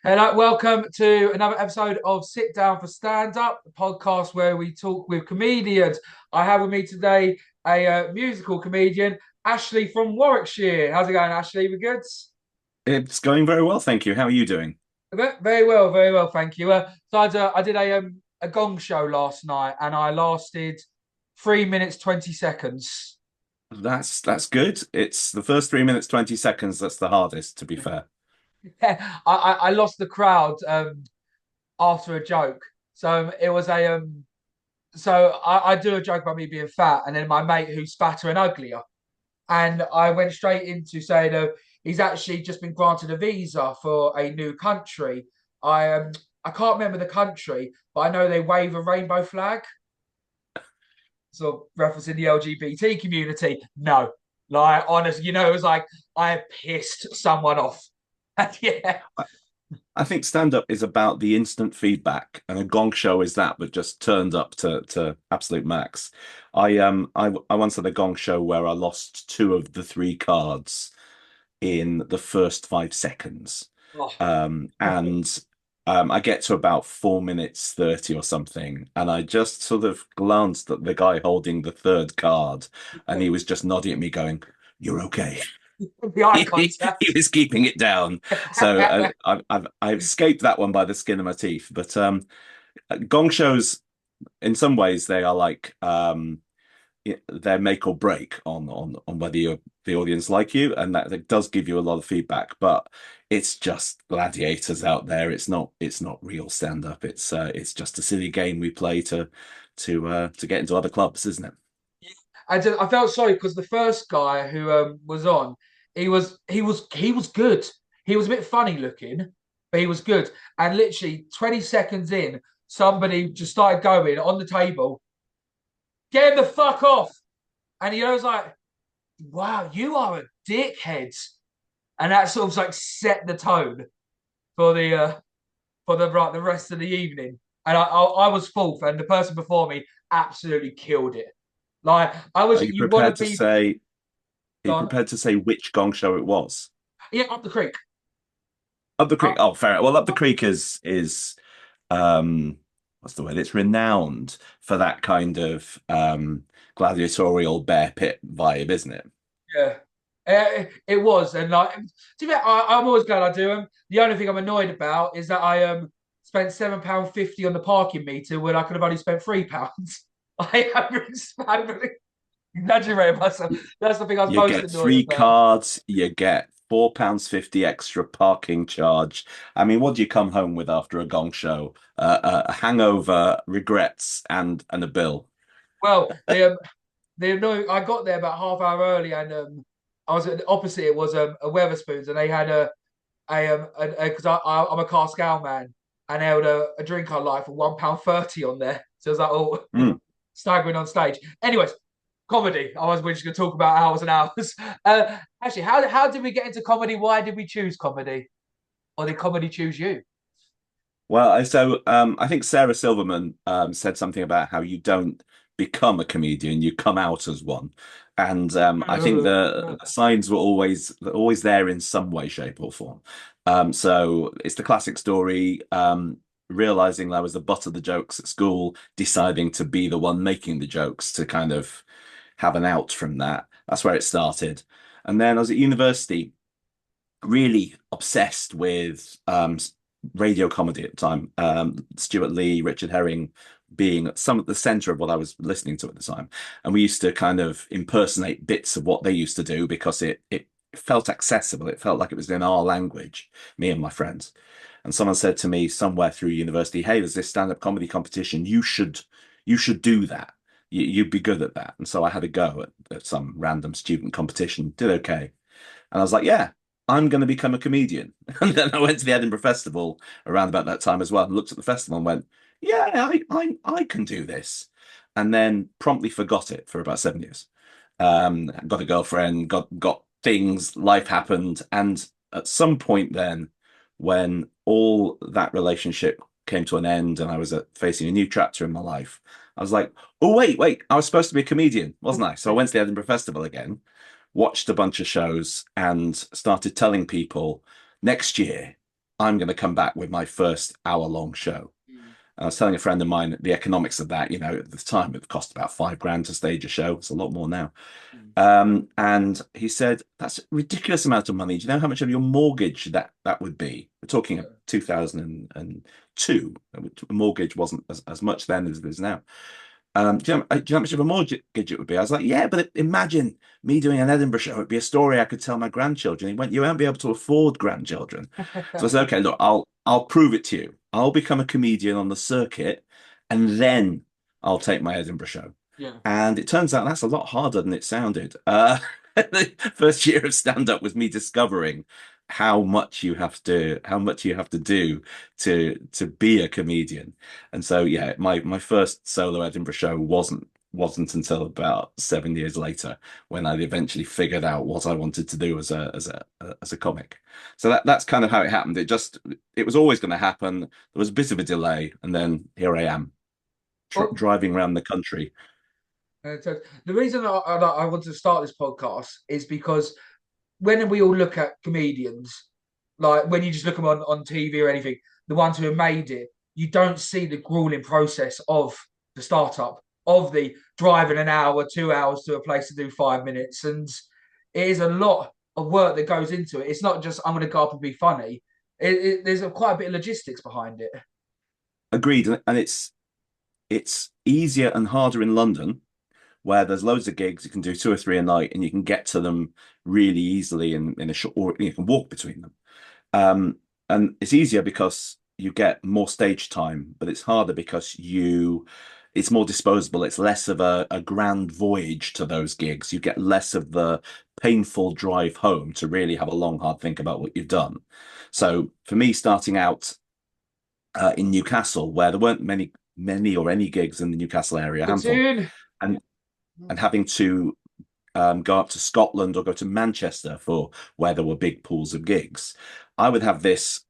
Hello, welcome to another episode of Sit Down for Stand Up, the podcast where we talk with comedians. I have with me today a musical comedian, Ashley from Warwickshire. How's it going, Ashley? We good? It's going very well, thank you. How are you doing? Very well, thank you. I did a gong show last night, and I lasted 3 minutes 20 seconds. That's good. It's the first 3 minutes, 20 seconds that's the hardest, to be fair. I lost the crowd after a joke, so it was a I do a joke about me being fat, and then my mate who's fatter and uglier. And I went straight into saying he's actually just been granted a visa for a new country. I can't remember the country, but I know they wave a rainbow flag, sort of referencing the LGBT community. No, like honestly, it was like I pissed someone off. And yeah, I, I think stand-up is about the instant feedback, and a gong show is that, but just turned up to absolute max. I once had a gong show where I lost two of the three cards in the first 5 seconds. oh. And I get to about 4 minutes 30 or something, and I just sort of glanced at the guy holding the third card, and he was just nodding at me, going, "You're okay." The eye He contact. was keeping it down. So I've escaped that one by the skin of my teeth. But gong shows, in some ways, they are like they're make or break on whether the audience like you, and that does give you a lot of feedback. But it's just gladiators out there. It's not real stand up. It's just a silly game we play to get into other clubs, isn't it? I felt sorry because the first guy who was on, he was good. He was a bit funny looking, but he was good. And literally 20 seconds in, somebody just started going on the table, get him the fuck off. And he was like, wow, you are a dickhead. And that sort of like set the tone for the rest of the evening. And I was fourth, and the person before me absolutely killed it. Like I was, Are you you want to prepared to be say? Are you gone, prepared to say which gong show it was? yeah, up the creek. Up the creek. Up, Oh, fair. Well, up the up the creek creek. is what's the word? It's renowned for that kind of gladiatorial bear pit vibe, isn't it? Yeah. It was, and like to be fair, I'm always glad I do them. The only thing I'm annoyed about is that I spent £7.50 on the parking meter when I could have only spent £3. I'm really exaggerating myself. That's the thing I was You most get annoyed three about. cards, you get £4.50 extra parking charge. I mean, what do you come home with after a gong show? A hangover, regrets, and a bill. Well, the annoying. I got there about half hour early, and I was at the opposite. It was a Weatherspoons, and they had a because I'm a car scale man, and they had a drink I like for £1.30 on there. So it was like, oh, Mm. staggering on stage. Anyways, comedy. We're just going to talk about hours and hours. Actually, how did we get into comedy? Why did we choose comedy, or did comedy choose you? Well, I think Sarah Silverman said something about how you don't become a comedian, you come out as one. And I think the signs were always there in some way, shape, or form. So it's the classic story, realizing I was the butt of the jokes at school, deciding to be the one making the jokes to kind of have an out from that. That's where it started. And then I was at university, really obsessed with radio comedy at the time. Stuart Lee, Richard Herring being some at the center of what I was listening to at the time. And we used to kind of impersonate bits of what they used to do because it felt accessible. It felt like it was in our language, me and my friends. And someone said to me somewhere through university, "Hey, there's this stand-up comedy competition. You should do that. You'd be good at that." And so I had a go at some random student competition, did okay. And I was like, yeah, I'm going to become a comedian. And then I went to the Edinburgh Festival around about that time as well and looked at the festival and went, yeah, I can do this. And then promptly forgot it for about 7 years. Got a girlfriend, got things, life happened. And at some point then, when all that relationship came to an end and I was facing a new chapter in my life, I was like, oh, wait, I was supposed to be a comedian, wasn't I? So I went to the Edinburgh Festival again, watched a bunch of shows and started telling people next year I'm going to come back with my first hour-long show. Mm. And I was telling a friend of mine the economics of that. At the time it cost about 5 grand to stage a show. It's a lot more now. Mm. And he said, that's a ridiculous amount of money. Do you know how much of your mortgage that would be? We're talking of Yeah. 2002. A mortgage wasn't as much then as it is now. Do you know how much of a mortgage it would be? I was like, yeah, but imagine me doing an Edinburgh show. It'd be a story I could tell my grandchildren. He went, you won't be able to afford grandchildren. So I said, okay, look, I'll prove it to you. I'll become a comedian on the circuit, and then I'll take my Edinburgh show. Yeah. And it turns out that's a lot harder than it sounded. The first year of stand-up was me discovering how much you have to do to be a comedian. And so yeah, my first solo Edinburgh show wasn't until about 7 years later when I'd eventually figured out what I wanted to do as a comic. So that's kind of how it happened. It was always going to happen. There was a bit of a delay, and then here I am Well, driving around the country. so the reason I wanted to start this podcast is because when we all look at comedians, like when you just look at them on TV or anything, the ones who have made it, you don't see the grueling process of the startup, of the driving an hour, 2 hours to a place to do 5 minutes. And it is a lot of work that goes into it. It's not just, I'm going to go up and be funny. There's quite a bit of logistics behind it. Agreed, and it's easier and harder in London, where there's loads of gigs. You can do two or three a night, and you can get to them really easily in a short, or you can walk between them. And it's easier because you get more stage time, but it's harder because it's more disposable. It's less of a grand voyage to those gigs. You get less of the painful drive home to really have a long, hard think about what you've done. So for me, starting out in Newcastle, where there weren't many or any gigs in the Newcastle area, a handful, Platoon. and having to go up to Scotland or go to Manchester for where there were big pools of gigs, I would have this,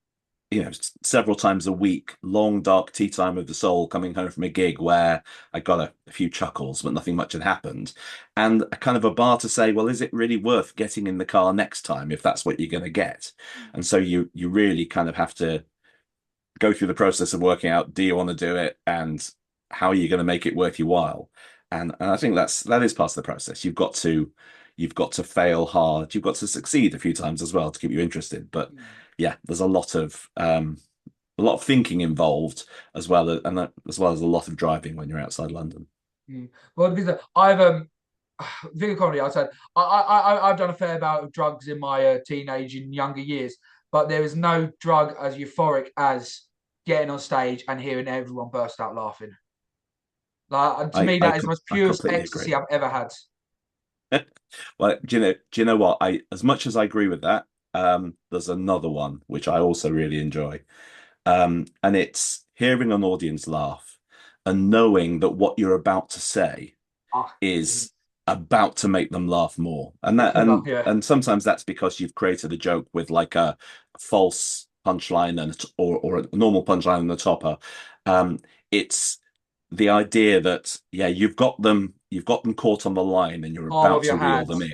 several times a week, long, dark tea time of the soul coming home from a gig where I got a few chuckles, but nothing much had happened. And a kind of a bar to say, well, is it really worth getting in the car next time if that's what you're going to get? And so you really kind of have to go through the process of working out, do you want to do it, and how are you going to make it worth your while? And I think that is part of the process. You've got to fail hard. You've got to succeed a few times as well to keep you interested. But yeah, there's a lot of thinking involved as well as a lot of driving when you're outside London. Mm. Well, because I've Vicar comedy. I said I've done a fair amount of drugs in my teenage and younger years, but there is no drug as euphoric as getting on stage and hearing everyone burst out laughing. Like to I me, I, that is the most I purest completely agree. ecstasy I've ever had. Well, do you know what? As much as I agree with that, there's another one which I also really enjoy. And it's hearing an audience laugh and knowing that what you're about to say Ah, is about to make them laugh more. And that well, and yeah, and sometimes that's because you've created a joke with like a false punchline or a normal punchline and a topper. It's the idea that yeah, you've got them caught on the line and you're palm about of to your reel hand. them in.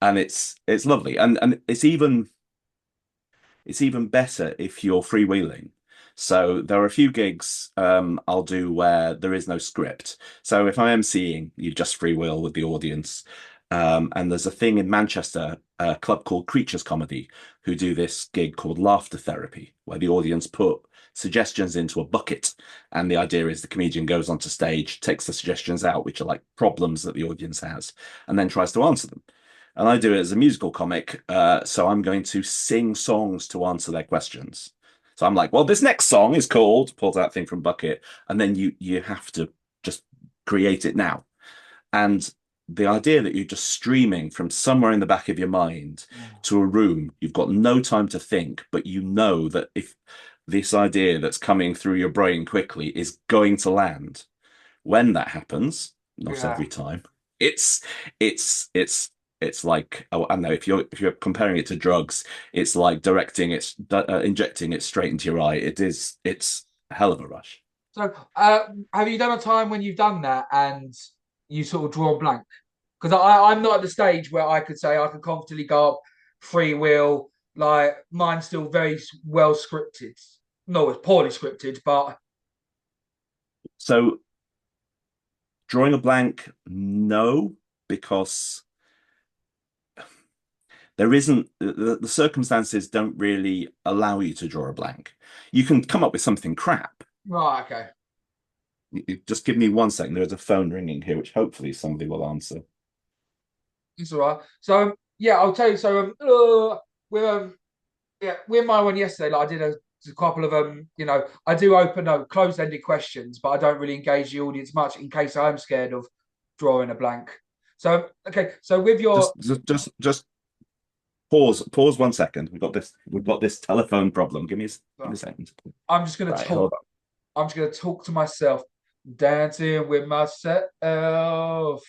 And it's lovely. And it's even better if you're freewheeling. So there are a few gigs I'll do where there is no script. So if I'm emceeing, you just freewheel with the audience. And there's a thing in Manchester, a club called Creatures Comedy, who do this gig called Laughter Therapy, where the audience put suggestions into a bucket. And the idea is the comedian goes onto stage, takes the suggestions out, which are like problems that the audience has, and then tries to answer them. And I do it as a musical comic, so I'm going to sing songs to answer their questions. So I'm like, well, this next song is called, pulls out thing from bucket, and then you have to just create it now. And the idea that you're just streaming from somewhere in the back of your mind to a room, you've got no time to think, but you know that if this idea that's coming through your brain quickly is going to land, when that happens, not Yeah. every time, it's it's like, oh, I don't know, if you're comparing it to drugs, it's like injecting it straight into your eye. It's a hell of a rush. So, have you done a time when you've done that and you sort of draw a blank? Because I'm not at the stage where I could say I could confidently go up free will, Like mine's still very well scripted. No, it's poorly scripted, but So drawing a blank, no, because there isn't the circumstances don't really allow you to draw a blank. You can come up with something crap. right, okay. Just give me 1 second. There's a phone ringing here, which hopefully somebody will answer. It's all right. So yeah, I'll tell you. So with yeah, with my one yesterday, like I did a couple of I do open closed-ended questions, but I don't really engage the audience much in case I'm scared of drawing a blank. So okay, so with your Just pause 1 second. We've got this telephone problem. Give me a second. I'm just gonna Right, hold talk. on. I'm just gonna talk to myself, dancing with myself.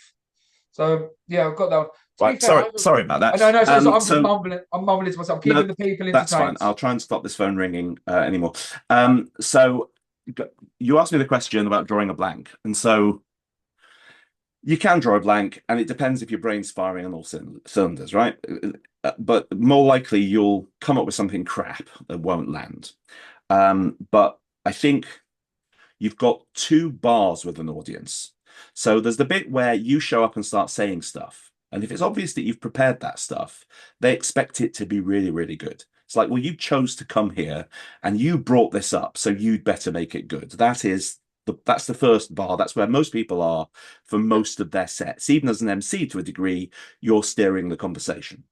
So yeah, I've got that one. To be Right, fair, sorry about I that. don't know. So I'm just So mumbling. I'm mumbling to myself. I'm no, keeping the people that's fine. entertained. I'll try and stop this phone ringing anymore. So you asked me the question about drawing a blank, and so you can draw a blank, and it depends if your brain's firing on all cylinders, right? But more likely you'll come up with something crap that won't land. But I think you've got two bars with an audience. So there's the bit where you show up and start saying stuff. And if it's obvious that you've prepared that stuff, they expect it to be really, really good. It's like, well, you chose to come here and you brought this up, so you'd better make it good. That's the first bar. That's where most people are for most of their sets. Even as an MC to a degree, you're steering the conversation.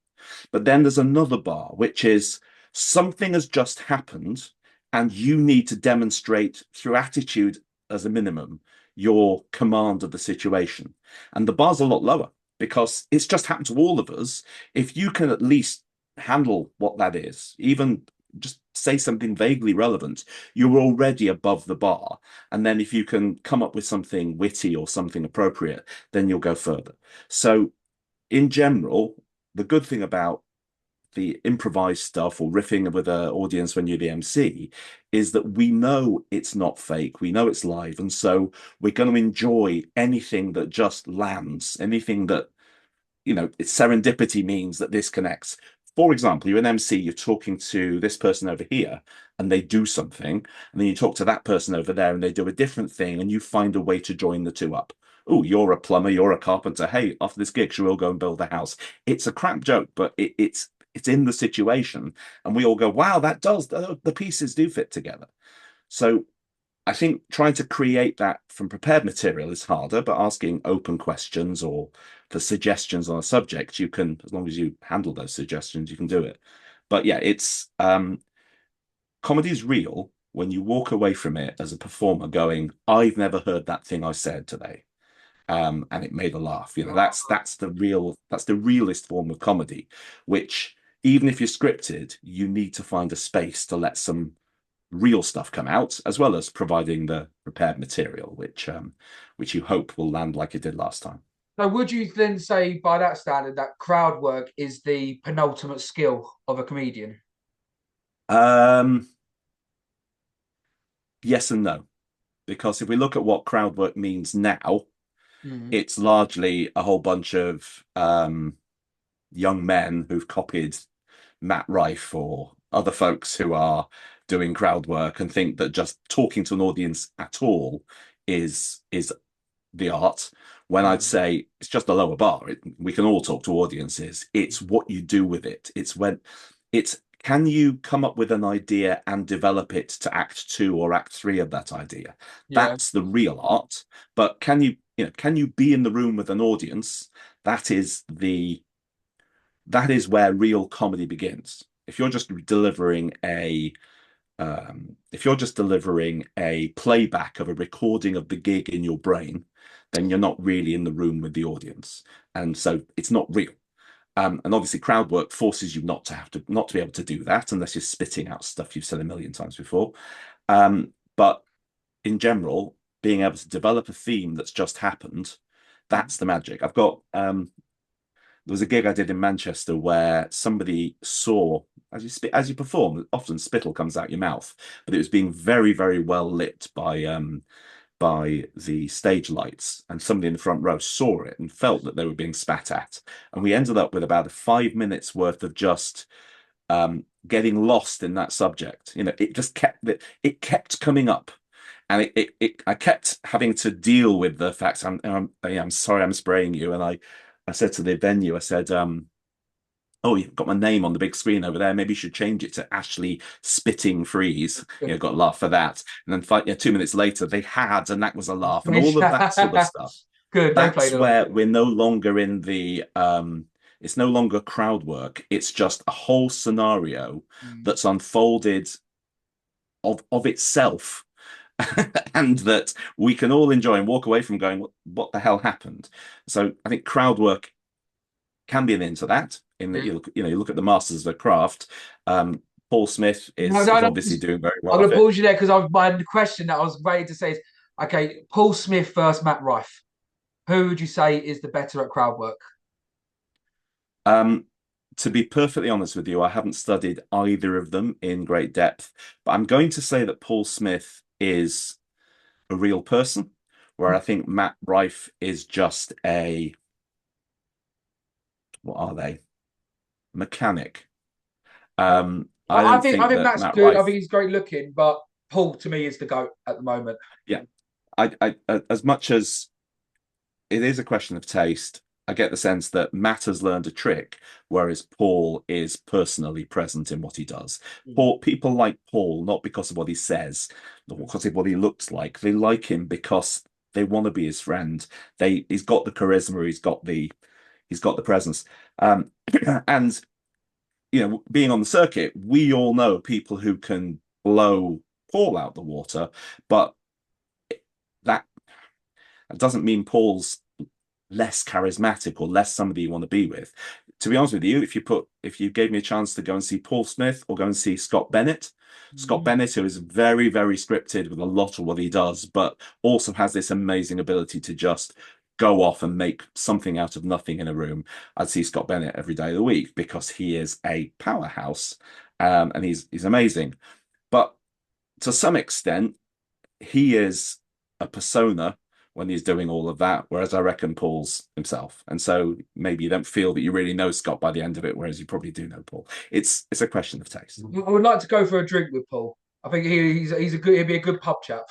But then there's another bar, which is something has just happened, and you need to demonstrate through attitude as a minimum your command of the situation. And the bar's a lot lower because it's just happened to all of us. If you can at least handle what that is, even just say something vaguely relevant, you're already above the bar. And then if you can come up with something witty or something appropriate, then you'll go further. So in general, the good thing about the improvised stuff or riffing with an audience when you're the MC is that we know it's not fake, we know it's live, and so we're going to enjoy anything that just lands, anything that it's serendipity means that this connects. For example, you're an MC, you're talking to this person over here and they do something, and then you talk to that person over there and they do a different thing, and you find a way to join the two up. Oh, you're a plumber, you're a carpenter. Hey, after this gig, should we all go and build a house? It's a crap joke, but it's in the situation, and we all go, wow, that does the pieces do fit together. So I think trying to create that from prepared material is harder, but asking open questions or for suggestions on a subject, you can, as long as you handle those suggestions, you can do it. But yeah, it's comedy is real when you walk away from it as a performer going, I've never heard that thing I said today. And it made a laugh. That's the realest form of comedy, which even if you're scripted, you need to find a space to let some real stuff come out, as well as providing the prepared material, which you hope will land like it did last time. So would you then say, by that standard, that crowd work is the penultimate skill of a comedian? Um, yes and no, because if we look at what crowd work means now, Mm. it's largely a whole bunch of young men who've copied Matt Rife or other folks who are doing crowd work and think that just talking to an audience at all is the art. When I'd Mm. say it's just a lower bar. We can all talk to audiences. It's what you do with it. It's can you come up with an idea and develop it to act two or act three of that idea? Yeah. That's the real art. But can you be in the room with an audience? That is where real comedy begins. If you're just delivering a playback of a recording of the gig in your brain, then you're not really in the room with the audience, and so it's not real. And obviously, crowd work forces you not to be able to do that unless you're spitting out stuff you've said a million times before. But in general, being able to develop a theme that's just happened, that's the magic. I've got there was a gig I did in Manchester where somebody saw as you perform, often spittle comes out your mouth, but it was being very, very well lit by the stage lights, and somebody in the front row saw it and felt that they were being spat at. And we ended up with about 5 minutes worth of just getting lost in that subject. It kept coming up, and I kept having to deal with the fact I'm sorry I'm spraying you, and I said to the venue, I said, oh, you've got my name on the big screen over there. Maybe you should change it to Ashley Spitting Freeze. Got a laugh for that. And then 2 minutes later, they had, and that was a laugh, and all of that sort of stuff. Good, they played That's along. where we're no longer in the it's no longer crowd work. It's just a whole scenario Mm. that's unfolded of itself. And that we can all enjoy and walk away from going, what the hell happened? So I think crowd work can be an into that, in that you look at the masters of the craft. Paul Smith No, is no, is no. obviously doing very I'm well going of to it. pause you there because my question that I was waiting to say is, okay, Paul Smith versus Matt Rife. Who would you say is the better at crowd work? Um, to be perfectly honest with you, I haven't studied either of them in great depth, but I'm going to say that Paul Smith is a real person, where I think Matt Rife is just what are they? Mechanic. I I don't think I think think that Matt's Matt good. I Rife, think he's great looking, but Paul to me is the GOAT at the moment. yeah, as much as it is a question of taste, I get the sense that Matt has learned a trick, whereas Paul is personally present in what he does. Mm. People like Paul not because of what he says, not because of what he looks like. They like him because they want to be his friend. He's got the charisma, he's got the presence. Um, and being on the circuit, we all know people who can blow Paul out the water, but that doesn't mean Paul's less charismatic or less somebody you want to be with. To be honest with you, if you gave me a chance to go and see Paul Smith or go and see Scott Bennett, Scott Mm. Bennett, who is very, very scripted with a lot of what he does, but also has this amazing ability to just go off and make something out of nothing in a room. I'd see Scott Bennett every day of the week because he is a powerhouse, and he's amazing. But to some extent, he is a persona when he's doing all of that, whereas I reckon Paul's himself. And so maybe you don't feel that you really know Scott by the end of it, whereas you probably do know Paul. It's a question of taste. I would like to go for a drink with Paul. I think he's a good. He'd be a good pub chap.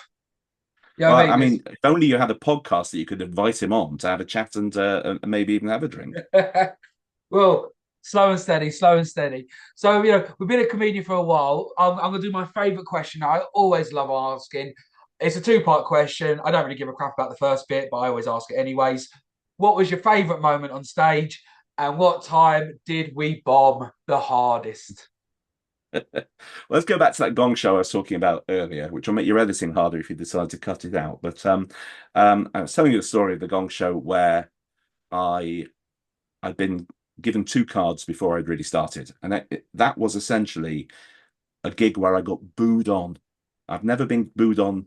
You know what Well, I I mean? mean, if only you had a podcast that you could invite him on to have a chat and maybe even have a drink. Well, slow and steady, slow and steady. So, we've been a comedian for a while. I'm going to do my favourite question. I always love asking. It's a two-part question. I don't really give a crap about the first bit, but I always ask it anyways. What was your favourite moment on stage? And what time did we bomb the hardest? Let's go back to that gong show I was talking about earlier, which will make your editing harder if you decide to cut it out. But I was telling you the story of the gong show where I I'd been given two cards before I'd really started, and that was essentially a gig where I got booed on. I've never been booed on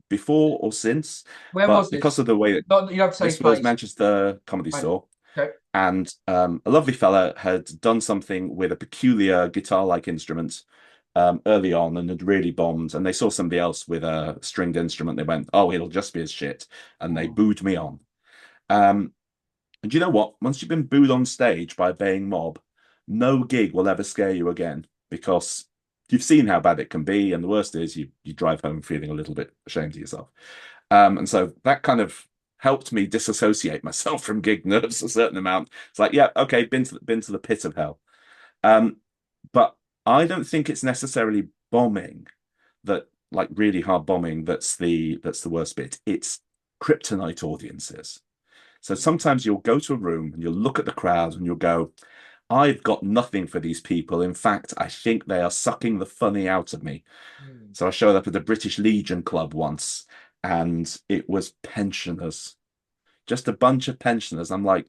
before or since, Where was but because this? of the way Not, you have to say this was place. Manchester Comedy Right. Store, Okay. and a lovely fella had done something with a peculiar guitar-like instrument early on and had really bombed. And they saw somebody else with a stringed instrument. They went, "Oh, it'll just be as shit," and they booed me on. Um, and you know what? Once you've been booed on stage by a baying mob, no gig will ever scare you again because you've seen how bad it can be. And the worst is you drive home feeling a little bit ashamed of yourself. And so that kind of helped me disassociate myself from gig nerves a certain amount. It's like, yeah, okay, been to the pit of hell. Um, but I don't think it's necessarily bombing that like really hard bombing that's the worst bit. It's kryptonite audiences. So sometimes you'll go to a room and you'll look at the crowd and you'll go, I've got nothing for these people. In fact, I think they are sucking the funny out of me. Mm. So I showed up at the British Legion Club once and it was pensioners, just a bunch of pensioners. I'm like,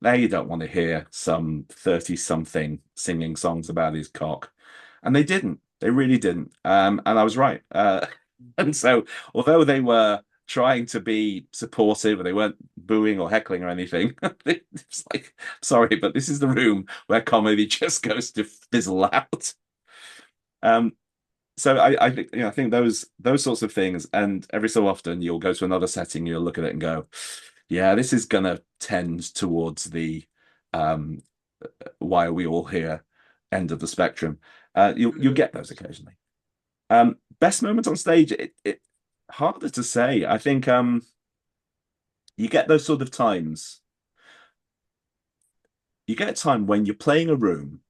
now you don't want to hear some 30 something singing songs about his cock. And they didn't. They really didn't. And I was right. And so, although they were trying to be supportive and they weren't booing or heckling or anything, it's like, sorry, but this is the room where comedy just goes to fizzle out. Um, so I think those sorts of things, and every so often you'll go to another setting, you'll look at it and go, yeah, this is gonna tend towards the um, why are we all here? end of the spectrum. You'll Mm. get those occasionally. Best moments on stage, it harder to say. I think you get those sort of times. You get a time when you're playing a room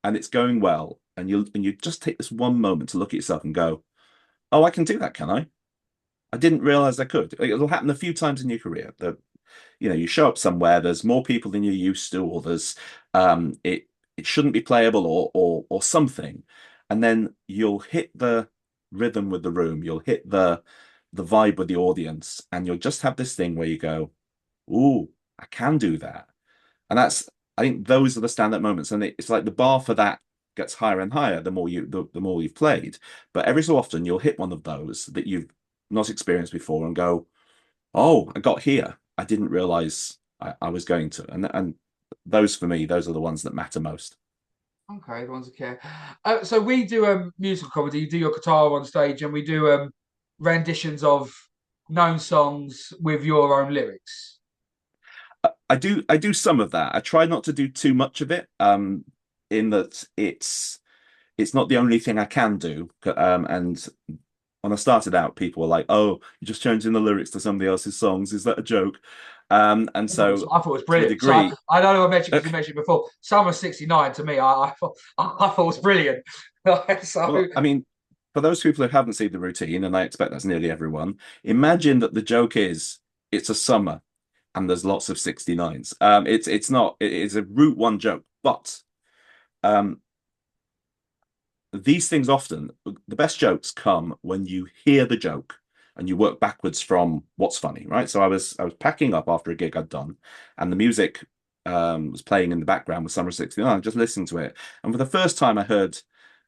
and it's going well, and you just take this one moment to look at yourself and go, "Oh, I can do that, can I? I didn't realize I could." It'll happen a few times in your career that you show up somewhere, there's more people than you're used to, or there's it shouldn't be playable or something, and then you'll hit the rhythm with the room, you'll hit the vibe with the audience, and you'll just have this thing where you go, "Ooh, I can do that." And I think those are the stand-up moments, and it's like the bar for that gets higher and higher the more you've played. But every so often you'll hit one of those that you've not experienced before and go, "Oh, I got here. I didn't realize I was going to." And those for me, those are the ones that matter most. Okay, the ones that care. So we do musical comedy. You do your guitar on stage, and we do renditions of known songs with your own lyrics. I do some of that. I try not to do too much of it, in that it's not the only thing I can do. And when I started out, people were like, "Oh, you're just changing the lyrics to somebody else's songs. Is that a joke?" And so I thought it was to a brilliant. So degree, I don't know I mentioned because you okay, mentioned before. Summer '69 to me, I thought it was brilliant. So well, I mean, for those people who haven't seen the routine, and I expect that's nearly everyone, imagine that the joke is it's a summer and there's lots of 69s. It's not, it's a route one joke, but um, these things often, the best jokes come when you hear the joke and you work backwards from what's funny, right? So I was packing up after a gig I'd done, and the music was playing in the background with Summer '69, just listening to it. And for the first time I heard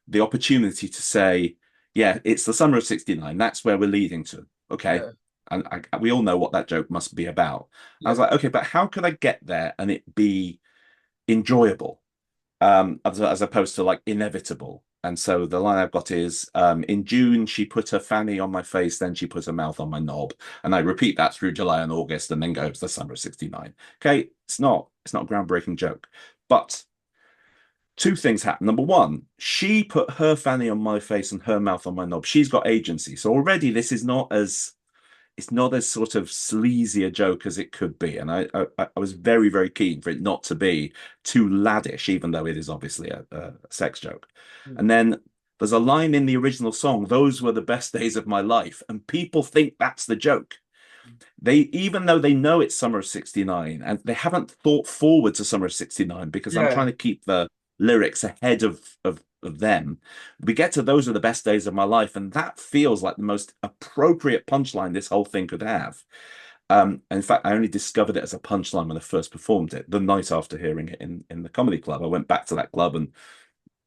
the opportunity to say, "Yeah, it's the summer of '69. That's where we're leading to." Okay. yeah, And we all know what that joke must be about. I yeah, was like, okay, but how could I get there and it be enjoyable, as opposed to like inevitable? And so the line I've got is, in June, she put her fanny on my face, then she put her mouth on my knob. And I repeat that through July and August, and then goes the summer of '69. Okay, it's not a groundbreaking joke. But two things happen. Number one, she put her fanny on my face and her mouth on my knob. She's got agency. So already this is not as it's not as sort of sleazy a joke as it could be. And I was very, very keen for it not to be too laddish, even though it is obviously a sex joke. mm, And then there's a line in the original song, "Those were the best days of my life." And people think that's the joke. Even though they know it's summer of '69, and they haven't thought forward to summer of '69 because I'm yeah, trying to keep the lyrics ahead of them. We get to "Those are the best days of my life," and that feels like the most appropriate punchline this whole thing could have. And in fact, I only discovered it as a punchline when I first performed it the night after hearing it in the comedy club. I went back to that club and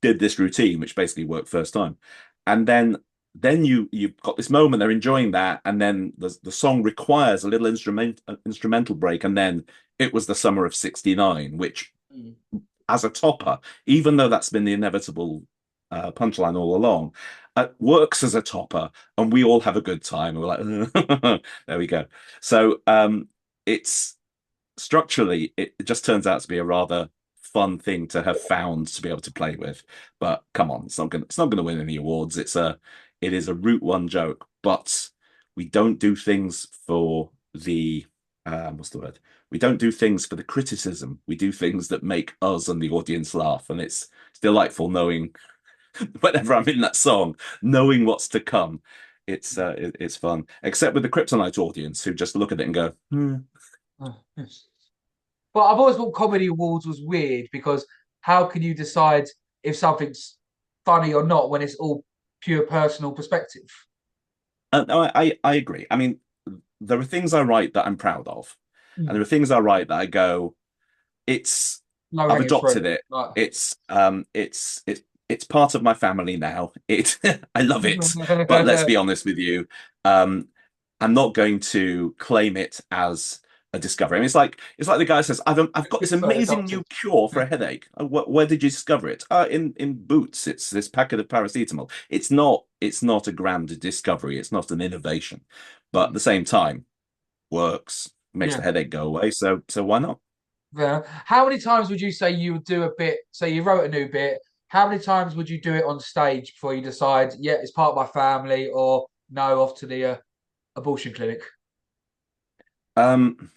did this routine, which basically worked first time. And then you've got this moment, they're enjoying that, and then the song requires a little instrumental break, and then it was the summer of '69, which mm, as a topper, even though that's been the inevitable punchline all along, works as a topper, and we all have a good time. We're like, there we go. So it's structurally, it just turns out to be a rather fun thing to have found to be able to play with. But come on, it's not gonna win any awards. It is a route one joke, but we don't do things for the what's the word? We don't do things for the criticism. We do things that make us and the audience laugh, and it's delightful knowing whenever I'm in that song, knowing what's to come. It's fun, except with the Kryptonite audience who just look at it and go, "Hmm." oh, yes. But I've always thought comedy awards was weird because how can you decide if something's funny or not when it's all pure personal perspective? No, I agree. I mean, there are things I write that I'm proud of, and Mm. there are things I write that I go, it's Low I've hanging adopted fruit. it. Like, It's part of my family now. I love it. But let's be honest with you, um, I'm not going to claim it as a discovery. I mean, it's like the guy says, I've got this so amazing adopted. new cure for a headache. Where did you discover it? In Boots. It's this packet of paracetamol. It's not a grand discovery. It's not an innovation, but at Mm. the same time, works, makes the Yeah. headache go away. So why not? Yeah. How many times would you say you would do a bit? So you wrote a new bit, How many times would you do it on stage before you decide, yeah, it's part of my family, or no, off to the abortion clinic? Um,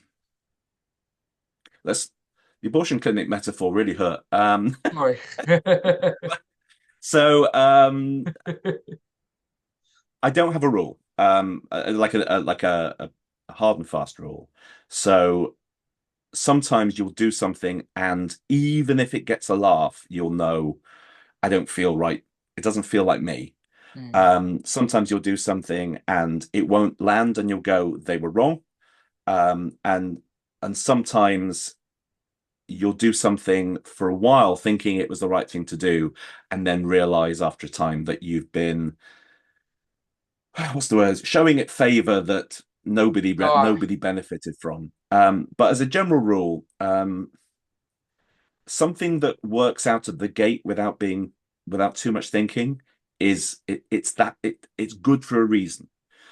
let's the abortion clinic metaphor really hurt. Sorry. So I don't have a rule, like a hard and fast rule. So sometimes you'll do something, and even if it gets a laugh, you'll know I don't feel right. It doesn't feel like me. Mm. Sometimes you'll do something and it won't land, and you'll go, they were wrong. Um, and and sometimes you'll do something for a while thinking it was the right thing to do, and then realize after a time that you've been, what's the word, showing it favor that All right. nobody benefited from. But as a general rule, something that works out of the gate without too much thinking it's good for a reason.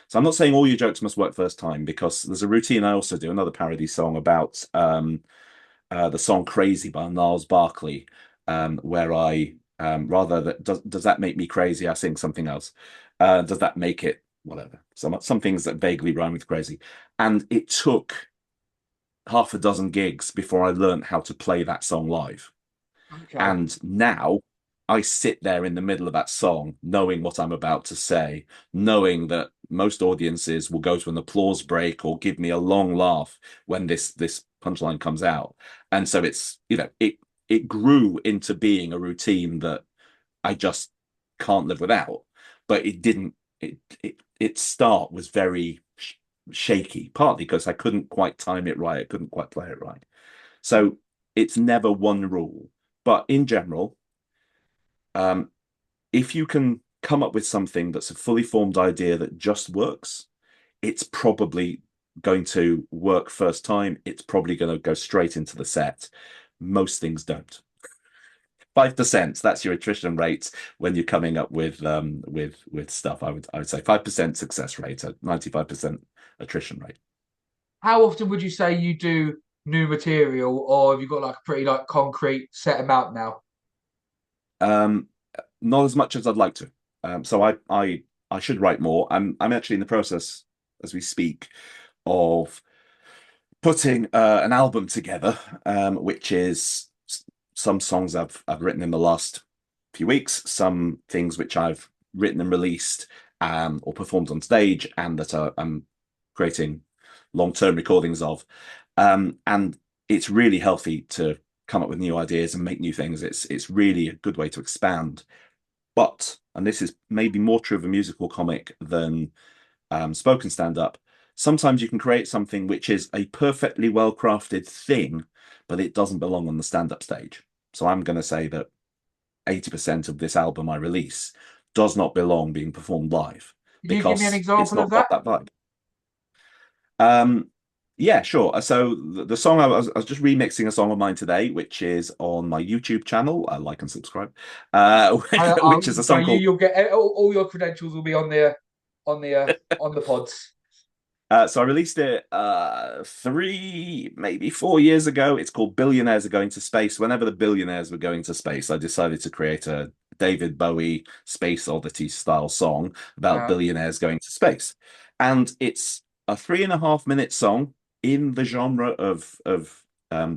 So I'm not saying all your jokes must work first time, because there's a routine I also do, another parody song about the song Crazy by Niles Barkley, where I rather that does that make me crazy, I sing something else. Does that make it whatever? Some things that vaguely rhyme with crazy. And it took half a dozen gigs before I learned how to play that song live. Okay. And now I sit there in the middle of that song, knowing what I'm about to say, knowing that most audiences will go to an applause break or give me a long laugh when this punchline comes out. And so it's, it grew into being a routine that I just can't live without. But it didn't, its start was very shaky, partly because I couldn't quite time it right. I couldn't quite play it right. So it's never one rule. But in general, um, if you can come up with something that's a fully formed idea that just works, it's probably going to work first time. It's probably going to go straight into the set. Most things don't. 5%, that's your attrition rate when you're coming up with stuff. I would say 5% success rate, a 95% attrition rate. How often would you say you do new material, or have you got like a pretty like concrete set amount now? Um, Not as much as I'd like to. So I should write more. I'm actually in the process as we speak of putting an album together, which is some songs I've written in the last few weeks, some things which I've written and released or performed on stage, and that I'm creating long-term recordings of. And it's really healthy to come up with new ideas and make new things. It's really a good way to expand. But, and this is maybe more true of a musical comic than spoken stand-up, sometimes you can create something which is a perfectly well-crafted thing, but it doesn't belong on the stand-up stage. So I'm going to say that 80% of this album I release does not belong being performed live Can you give me an because it's example of not got that? that vibe. Um, yeah, sure. So the song I was just remixing a song of mine today, which is on my YouTube channel. Like and subscribe. Which is a So song called you'll get all your credentials will be on the pods. So I released it maybe 4 years ago. It's called Billionaires Are Going to Space. Whenever the billionaires were going to space, I decided to create a David Bowie Space Oddity style song about Uh, billionaires going to space. And it's a 3.5 minute song in the genre of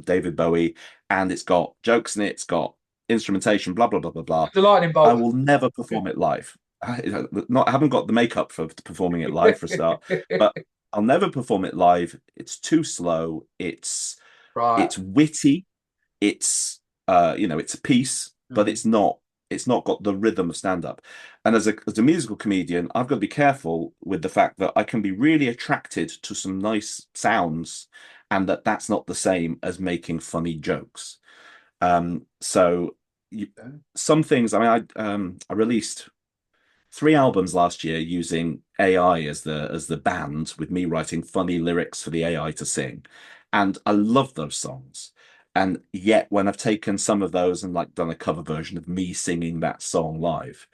David Bowie, and it's got jokes in it, it's got instrumentation, blah blah blah blah blah. the lightning I bolt. will never perform it live. I haven't got the makeup for performing it live for a start, but I'll never perform it live. It's too slow. Right. It's witty. It's a piece, but Mm. it's not got the rhythm of stand-up. And as a musical comedian, I've got to be careful with the fact that I can be really attracted to some nice sounds, and that's not the same as making funny jokes. So you, some things, I mean, I released 3 albums last year using AI as the band, with me writing funny lyrics for the AI to sing. And I love those songs. And yet when I've taken some of those and like done a cover version of me singing that song live,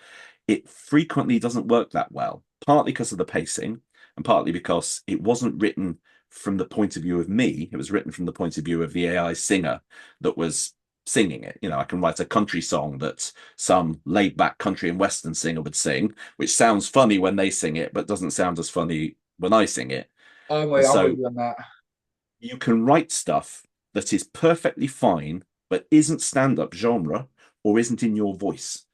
it frequently doesn't work that well, partly because of the pacing and partly because it wasn't written from the point of view of me. It was written from the point of view of the AI singer that was singing it. You know, I can write a country song that some laid back country and western singer would sing, which sounds funny when they sing it, but doesn't sound as funny when I sing it. And I'm with so you on that. you can write stuff that is perfectly fine, but isn't stand-up genre or isn't in your voice.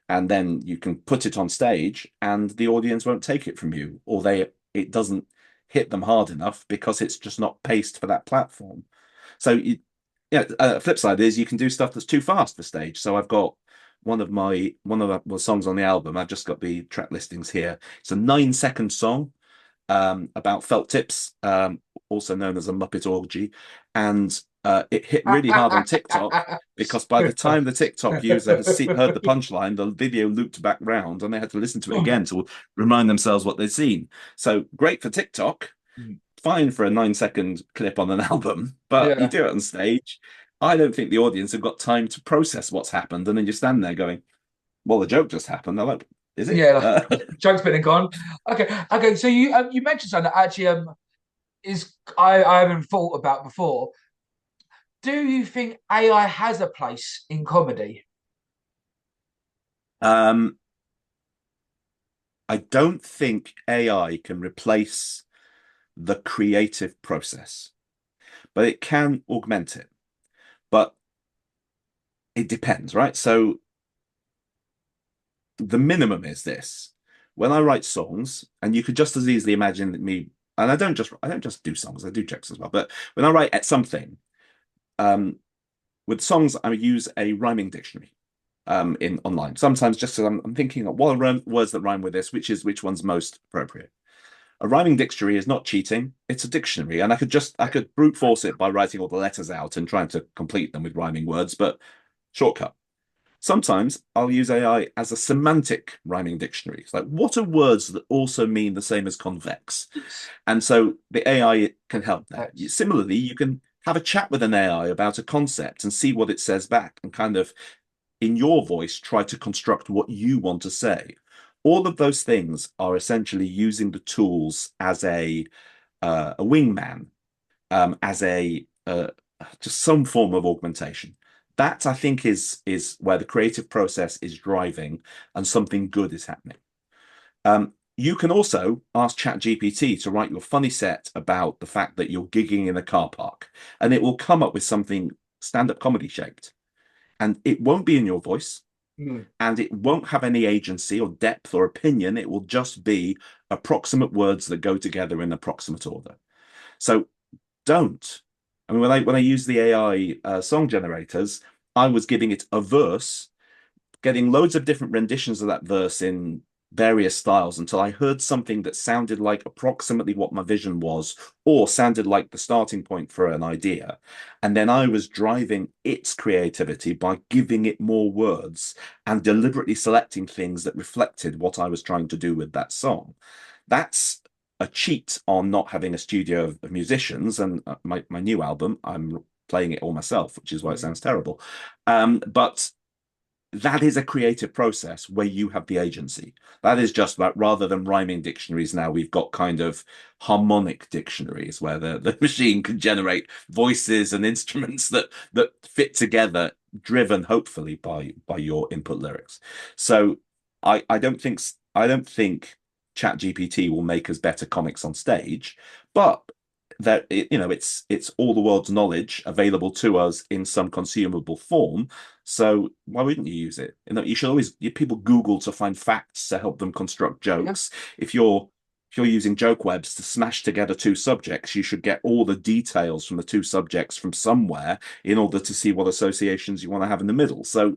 And then you can put it on stage and the audience won't take it from you, or it doesn't hit them hard enough because it's just not paced for that platform. So yeah, flip side is you can do stuff that's too fast for stage. So I've got one of the songs on the album. I've just got the track listings here. It's a 9-second song about felt tips, also known as a Muppet orgy, and it hit really hard on TikTok because by the time the TikTok user heard the punchline, the video looped back round and they had to listen to it again to remind themselves what they'd seen. So great for TikTok, fine for a 9-second clip on an album, but you Yeah. do it on stage. I don't think the audience have got time to process what's happened, and then you stand there going, "Well, the joke just happened." They're like, "Is it?" Yeah, joke's been and gone. Okay. So you mentioned something that actually is I haven't thought about before. Do you think AI has a place in comedy? um, I don't think AI can replace the creative process, but it can augment it. But it depends, right? So the minimum is this. When I write songs, and you could just as easily imagine me, and I don't just do songs, I do jokes as well. But when I write at something, um, with songs, I use a rhyming dictionary in online. Sometimes just so I'm thinking of what are words that rhyme with this, which one's most appropriate. A rhyming dictionary is not cheating, it's a dictionary. And I could brute force it by writing all the letters out and trying to complete them with rhyming words, but shortcut. Sometimes I'll use AI as a semantic rhyming dictionary. It's like, what are words that also mean the same as convex? Yes. And so the AI can help there. That's, Similarly, you can have a chat with an AI about a concept and see what it says back and kind of, in your voice, try to construct what you want to say. All of those things are essentially using the tools as a wingman, as a just some form of augmentation. That I think is where the creative process is driving and something good is happening. You can also ask ChatGPT to write your funny set about the fact that you're gigging in a car park, and it will come up with something stand-up comedy shaped. And it won't be in your voice, mm, and it won't have any agency or depth or opinion. It will just be approximate words that go together in approximate order. So don't. I mean, when I use the AI song generators, I was giving it a verse, getting loads of different renditions of that verse in various styles until I heard something that sounded like approximately what my vision was, or sounded like the starting point for an idea. And then I was driving its creativity by giving it more words and deliberately selecting things that reflected what I was trying to do with that song. That's a cheat on not having a studio of musicians. And my new album, I'm playing it all myself, which is why it mm. sounds terrible. But that is a creative process where you have the agency. That is just that rather than rhyming dictionaries, now we've got kind of harmonic dictionaries where the machine can generate voices and instruments that fit together, driven hopefully by your input lyrics. So I don't think ChatGPT will make us better comics on stage, but that it's all the world's knowledge available to us in some consumable form. So why wouldn't you use it? You should always people Google to find facts to help them construct Yeah. jokes. If you're using joke webs to smash together two subjects, you should get all the details from the two subjects from somewhere in order to see what associations you want to have in the middle. So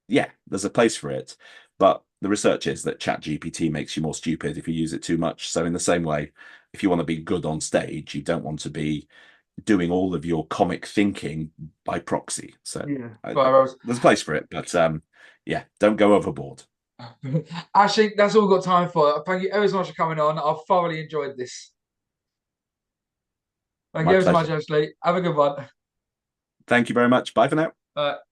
yeah, there's a place for it. But the research is that ChatGPT makes you more stupid if you use it too much. So in the same way, if you want to be good on stage, you don't want to be doing all of your comic thinking by proxy. So Yeah. Right, there's a place for it, but yeah, don't go overboard. Ashley, that's all we've got time for. Thank you ever so much for coming on. I've thoroughly enjoyed this. Thank you My ever so much, pleasure. Ashley. Have a good one. Thank you very much. Bye for now. Bye.